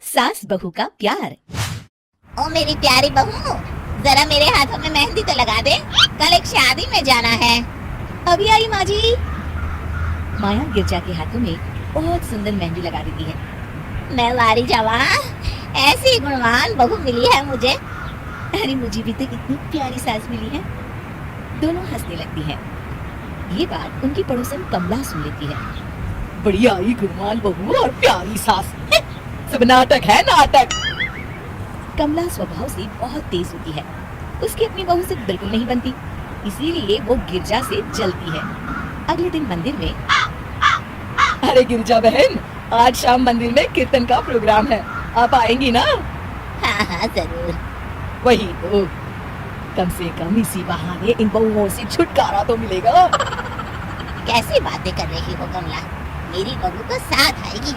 सास बहू का प्यार। ओ मेरी प्यारी बहू, जरा मेरे हाथों में मेहंदी तो लगा दे, कल एक शादी में जाना है। अभी आई माँ जी। माया गिरजा के हाथों में बहुत सुंदर मेहंदी लगा देती है। मैं वारी जावा, ऐसी गुणवान बहू मिली है मुझे। अरे मुझे भी तो इतनी प्यारी सास मिली है। दोनों हंसने लगती है। ये बात उनकी पड़ोसन कमला सुन लेती है। बढ़िया आई गुणवान बहू और प्यारी सास। सब नाटक है, नाटक। कमला स्वभाव से बहुत तेज होती है। उसकी अपनी बहू से बिल्कुल नहीं बनती, इसीलिए वो गिरजा से जलती है। अगले दिन मंदिर में, अरे गिरजा बहन, आज शाम मंदिर में कीर्तन का प्रोग्राम है, आप आएंगी ना? हाँ हाँ जरूर। वही तो, कम से कम इसी बहाने इन बहुओं से छुटकारा तो मिलेगा। कैसी बातें कर रही हो कमला, मेरी बहू तो साथ आएगी।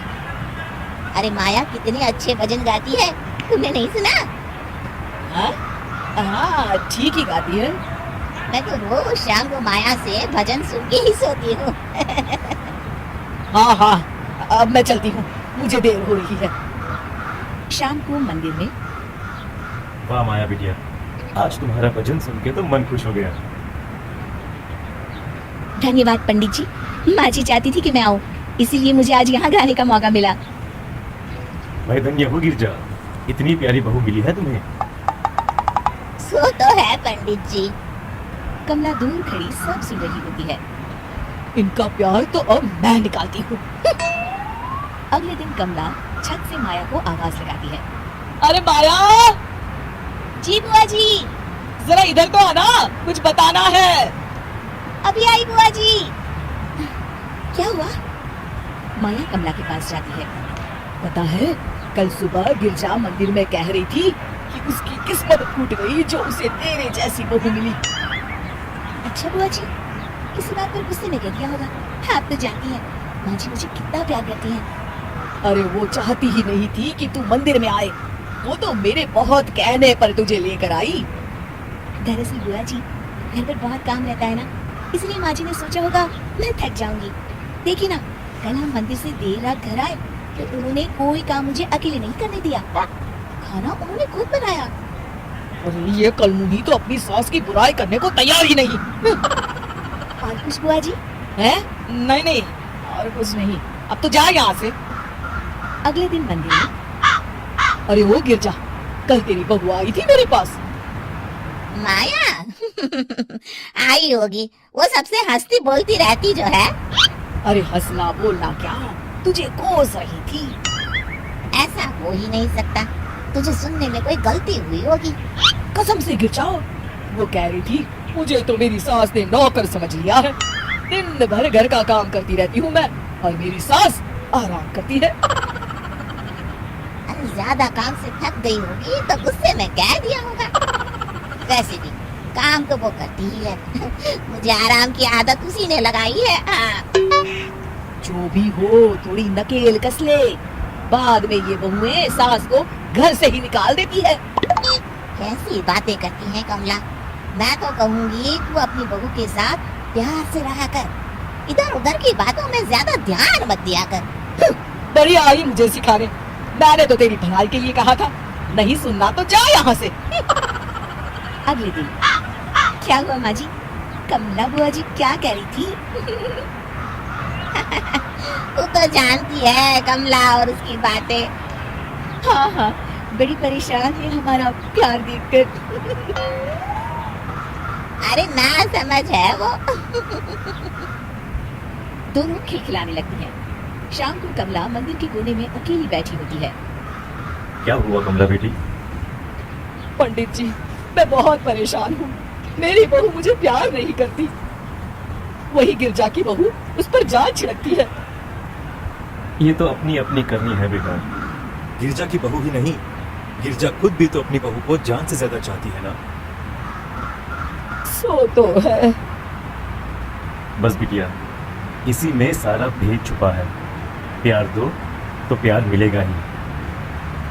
अरे माया कितने अच्छे भजन गाती है, तुमने नहीं सुना? हाँ, ठीक ही गाती है। मैं तो रोज शाम को माया से भजन सुन के ही सोती हूँ। हाँ हाँ, अब मैं चलती हूँ, मुझे देर हो रही है। शाम को मंदिर में, वाह माया बिटिया, आज तुम्हारा भजन सुन के तो मन खुश हो गया। धन्यवाद पंडित जी। माँ जी चाहती थी कि मैं आऊँ, इसीलिए मुझे आज यहाँ गाने का मौका मिला। भाई धन्य हो गिरजा, इतनी प्यारी बहू मिली है तुम्हें। सो तो है पंडित जी। कमला दूर खड़ी सब सुन रही होती है। इनका प्यार तो अब मैं निकालती हूँ। अगले दिन कमला छत से माया को आवाज लगाती है। अरे माया, जी बुआ जी। जरा इधर तो आना, कुछ बताना है। अभी आई बुआ जी। क्या हुआ? माया कमला के पास जाती है। पता है, कल सुबह गिरजा मंदिर में कह रही थी कि उसकी किस्मत फूट गई जो उसे तेरे जैसी बहू मिली। अच्छा बुआ जी, किसी बात पर गुस्से में कह दिया होगा। आप तो जानती हैं माँ जी मुझे कितना प्यार करती हैं। अरे वो चाहती ही नहीं थी कि तू मंदिर में आए, वो तो मेरे बहुत कहने पर तुझे लेकर आई। दरअसल बुआ जी, घर पर बहुत काम रहता है ना, इसलिए माँ जी ने सोचा होगा मैं थक जाऊंगी। देखिए ना, कल हम मंदिर से देर रात घर आए तो उन्होंने कोई काम मुझे अकेले नहीं करने दिया। खाना उन्होंने खुद बनाया। और ये कलमुनी तो अपनी सास की बुराई करने को तैयार ही नहीं। और कुछ बुआ जी? है? नहीं नहीं, और कुछ नहीं, अब तो जा यहाँ से। अगले दिन मंदिर में, अरे वो गिरजा, कल तेरी बहू आई थी मेरे पास। माया आई होगी, वो सबसे हंसती बोलती रहती जो है। अरे हंसना बोलना क्या, तुझे कोस रही थी। ऐसा हो ही नहीं सकता, तुझे सुनने में कोई गलती हुई होगी। कसम से गिरजा, वो कह रही थी मुझे तो मेरी सास ने नौकर समझ लिया है। दिन भर घर का काम करती रहती हूँ मैं, और मेरी सास आराम करती है। अरे ज्यादा काम से थक गई होगी तो गुस्से में कह दिया होगा। वैसे भी काम तो वो करती ही है। मुझे आराम की आदत उसी ने लगाई है। जो भी हो, थोड़ी नकेल कस ले, बाद में ये बहुएं सास को घर से ही निकाल देती है। कैसी बातें करती है कमला, मैं तो कहूँगी तू अपनी बहू के साथ प्यार से रहा कर, इधर उधर की बातों में ज्यादा ध्यान मत दिया कर। बढ़िया आई मुझे सिखाने, मैंने तो तेरी भलाई के लिए कहा था, नहीं सुनना तो जा यहाँ से। अगले दिन, क्या हुआ माँ जी? कमला बुआ जी क्या कह रही थी? तू तो जानती है कमला और उसकी बातें। हाँ हाँ, बड़ी परेशान है हमारा प्यार देखकर। अरे ना समझ है वो। दोनों खिलखिलाने लगती हैं। शाम को कमला मंदिर के कोने में अकेली बैठी होती है। क्या हुआ कमला बेटी? पंडित जी, मैं बहुत परेशान हूँ, मेरी बहू मुझे प्यार नहीं करती। वही गिरजा की बहू उस पर जान छिड़कती है। ये तो अपनी अपनी करनी है बेटा। गिरजा की बहू ही नहीं, गिरजा खुद भी तो अपनी बहू को जान से ज्यादा चाहती है ना। सो तो है। बस बिटिया, इसी में सारा भेद छुपा है। प्यार दो तो प्यार मिलेगा ही,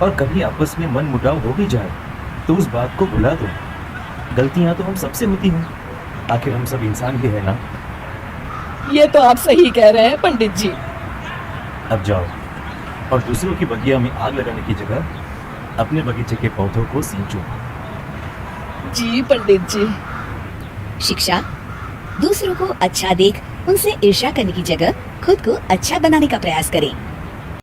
और कभी आपस में मन मुटाव हो भी जाए तो उस बात को भुला दो। गलतियां तो हम सबसे होती हैं, आखिर हम सब इंसान ही है ना। ये तो आप सही कह रहे हैं पंडित जी। अब जाओ, और दूसरों की बगिया में आग लगाने की जगह अपने बगीचे के पौधों को सींचो। जी पंडित जी। शिक्षा, दूसरों को अच्छा देख उनसे ईर्ष्या करने की जगह खुद को अच्छा बनाने का प्रयास करें।